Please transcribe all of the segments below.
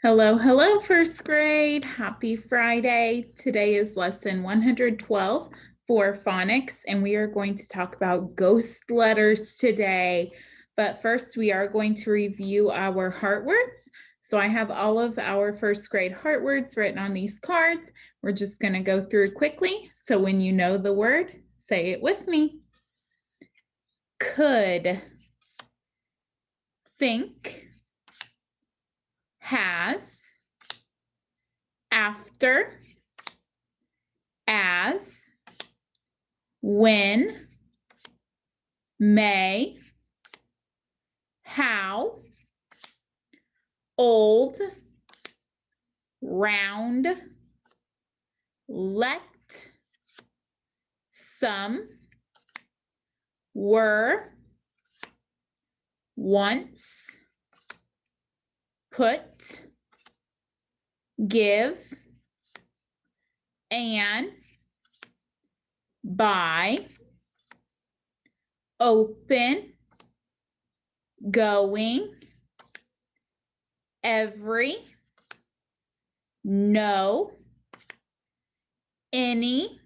Hello, hello, first grade. Happy Friday. Today is lesson 112 for phonics, and we are going to talk about ghost letters today. But first, we are going to review our heart words. So I have all of our first grade heart words written on these cards. We're just going to go through quickly. So when you know the word, say it with me. Could, think, has, after, as, when, may, how, old, round, let, some, were, once, put, give, and, by, open, going, every, no, any,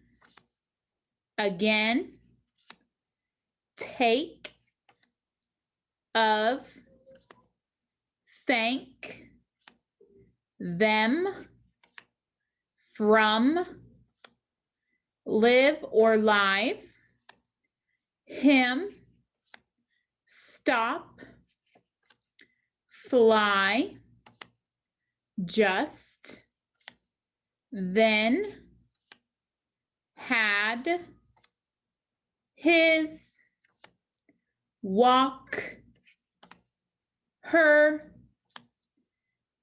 again, take, of, thank, them, from, live or live, him, stop, fly, just, then, had, his, walk, her,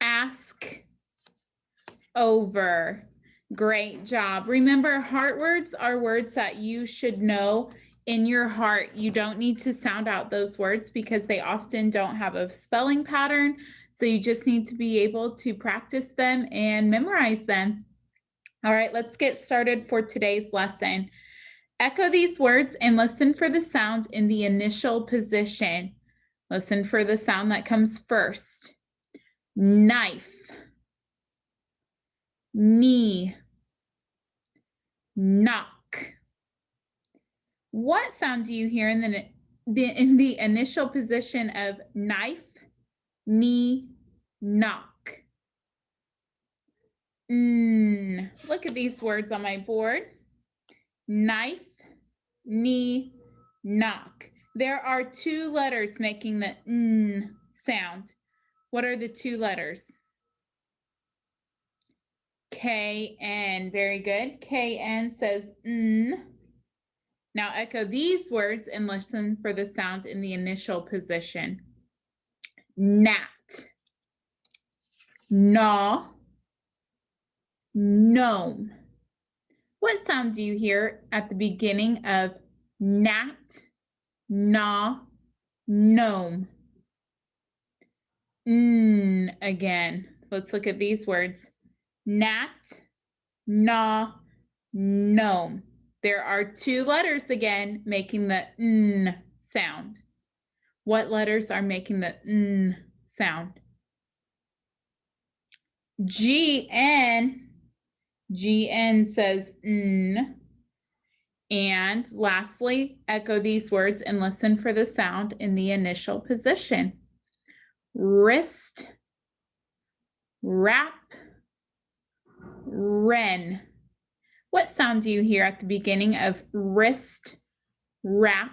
ask, over. Great job. Remember, heart words are words that you should know in your heart. You don't need to sound out those words because they often don't have a spelling pattern. So you just need to be able to practice them and memorize them. All right, let's get started for today's lesson. Echo these words and listen for the sound in the initial position. Listen for the sound that comes first. Knife, knee, knock. What sound do you hear in the initial position of knife, knee, knock? Look at these words on my board. Knife, knee, knock. There are two letters making the n sound. What are the two letters? K-N. Very good. K-N says n. Now echo these words and listen for the sound in the initial position. Gnat, gnaw, gnome. What sound do you hear at the beginning of gnat, gnaw, gnome? Again. Let's look at these words. Gnat, gnaw, gnome. There are two letters again making the n sound. What letters are making the n sound? G-N. G-N says n. And lastly, echo these words and listen for the sound in the initial position. Wrist, wrap, wren. What sound do you hear at the beginning of wrist, wrap,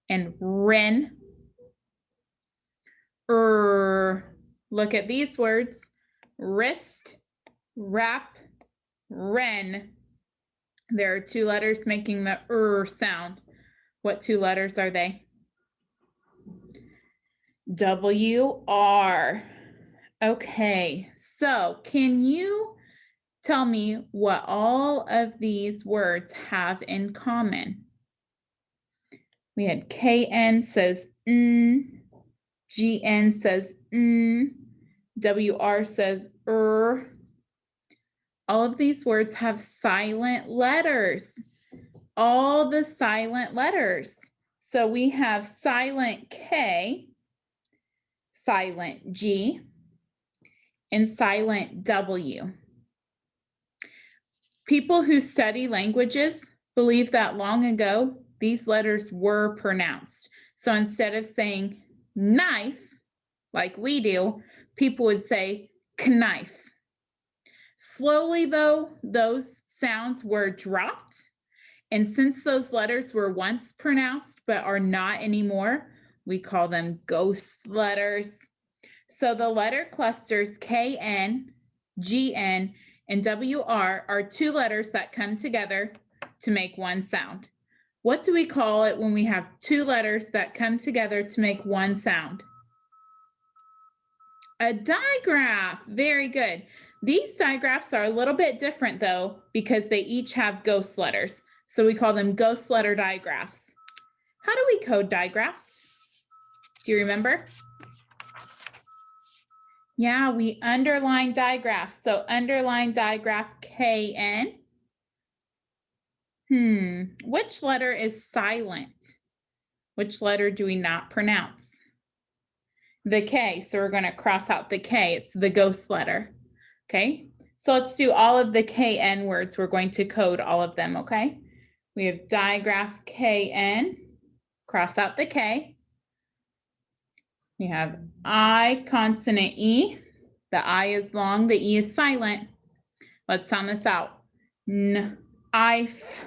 and wren? Look at these words. Wrist, wrap, wren. There are two letters making the sound. What two letters are they? W-R. Okay, so can you tell me what all of these words have in common? We had K-N says n, G-N says n, W-R says All of these words have silent letters. All the silent letters. So we have silent K, silent G, and silent W. People who study languages believe that long ago, these letters were pronounced. So instead of saying knife, like we do, people would say knife. Slowly, though, those sounds were dropped. And since those letters were once pronounced but are not anymore, we call them ghost letters. So the letter clusters KN, GN, and WR are two letters that come together to make one sound. What do we call it when we have two letters that come together to make one sound? A digraph. Very good. These digraphs are a little bit different though, because they each have ghost letters. So we call them ghost letter digraphs. How do we code digraphs? Do you remember? Yeah, we underline digraphs. So underline digraph KN. Which letter is silent? Which letter do we not pronounce? The K. So we're going to cross out the K. It's the ghost letter. Okay. So let's do all of the KN words. We're going to code all of them. Okay. We have digraph KN. Cross out the K. We have I consonant E. The I is long, the E is silent. Let's sound this out. Knife.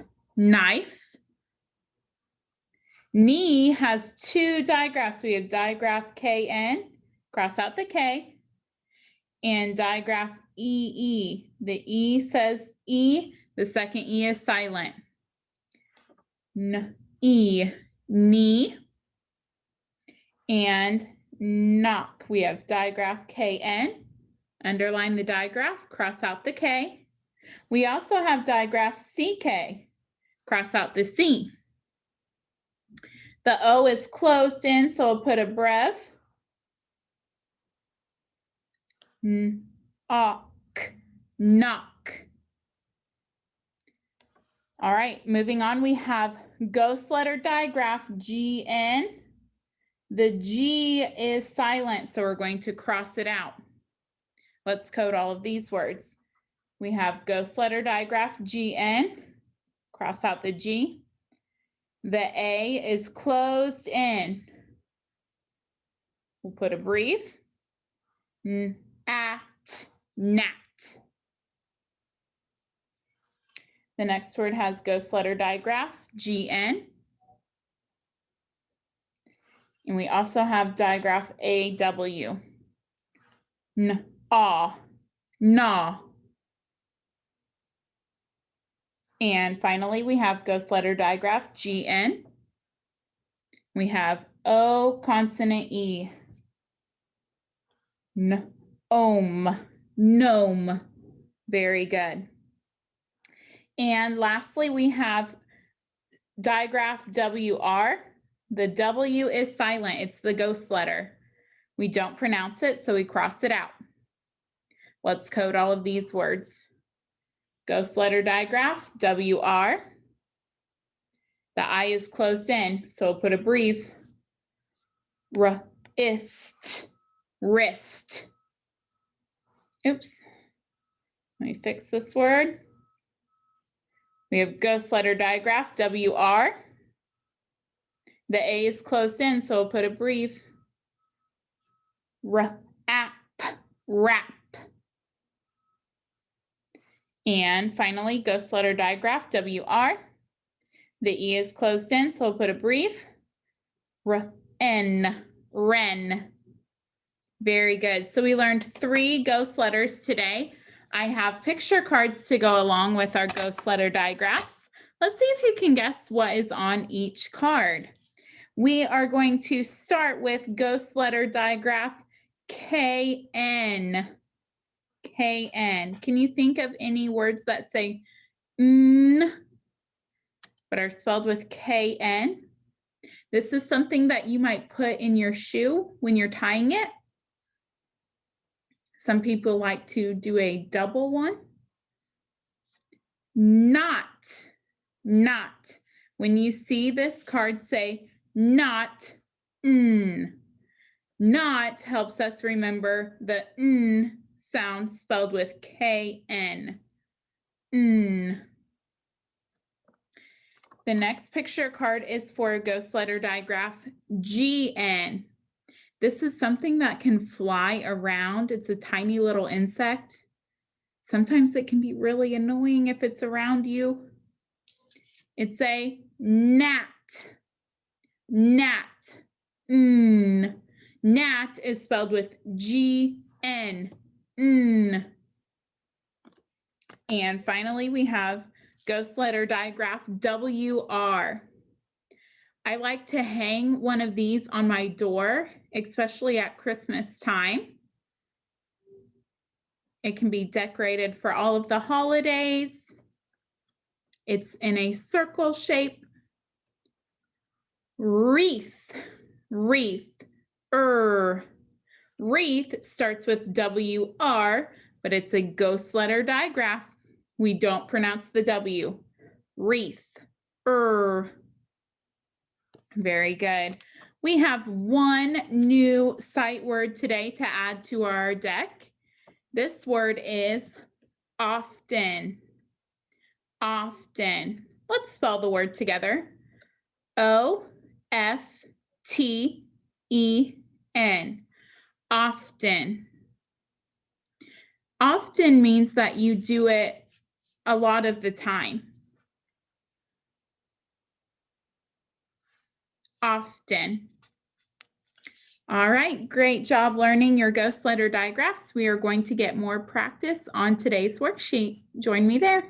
Knee has two digraphs. We have digraph KN, cross out the K, and digraph EE. The E says E, the second E is silent. Knee. And knock. We have digraph KN, underline the digraph, cross out the K. We also have digraph CK, cross out the C. The O is closed in, so we'll put a brev. Knock. All right, moving on, we have ghost letter digraph GN. The G is silent, so we're going to cross it out. Let's code all of these words. We have ghost letter digraph GN, cross out the G. The A is closed in. We'll put a brief. Gnat. The next word has ghost letter digraph GN. And we also have digraph AW. Gnaw. And finally, we have ghost letter digraph GN. We have O consonant E. Gnome. Very good. And lastly, we have digraph WR. The W is silent. It's the ghost letter. We don't pronounce it, so we cross it out. Let's code all of these words. Ghost letter digraph, WR. The I is closed in, so we'll put a brief. Wrist. Oops. Let me fix this word. We have ghost letter digraph, WR. The A is closed in, so we'll put a brief. Wrap. And finally, ghost letter digraph, WR. The E is closed in, so we'll put a brief. Wren. Very good. So we learned 3 ghost letters today. I have picture cards to go along with our ghost letter digraphs. Let's see if you can guess what is on each card. We are going to start with ghost letter digraph KN. Can you think of any words that say N but are spelled with KN? This is something that you might put in your shoe when you're tying it. Some people like to do a double one. Not. When you see this card say not, Not helps us remember the N sound spelled with K-N. The next picture card is for a ghost letter digraph, G-N. This is something that can fly around. It's a tiny little insect. Sometimes it can be really annoying if it's around you. It's a gnat. Gnat. Gnat is spelled with G-N. And finally, we have ghost letter digraph, W-R. I like to hang one of these on my door, especially at Christmas time. It can be decorated for all of the holidays. It's in a circle shape. Wreath, wreath, Wreath starts with W-R, but it's a ghost letter digraph. We don't pronounce the W. Wreath, Very good. We have one new sight word today to add to our deck. This word is often. Often. Let's spell the word together. O-F-T-E-N. Often. Often means that you do it a lot of the time. Often. All right, great job learning your ghost letter digraphs. We are going to get more practice on today's worksheet. Join me there.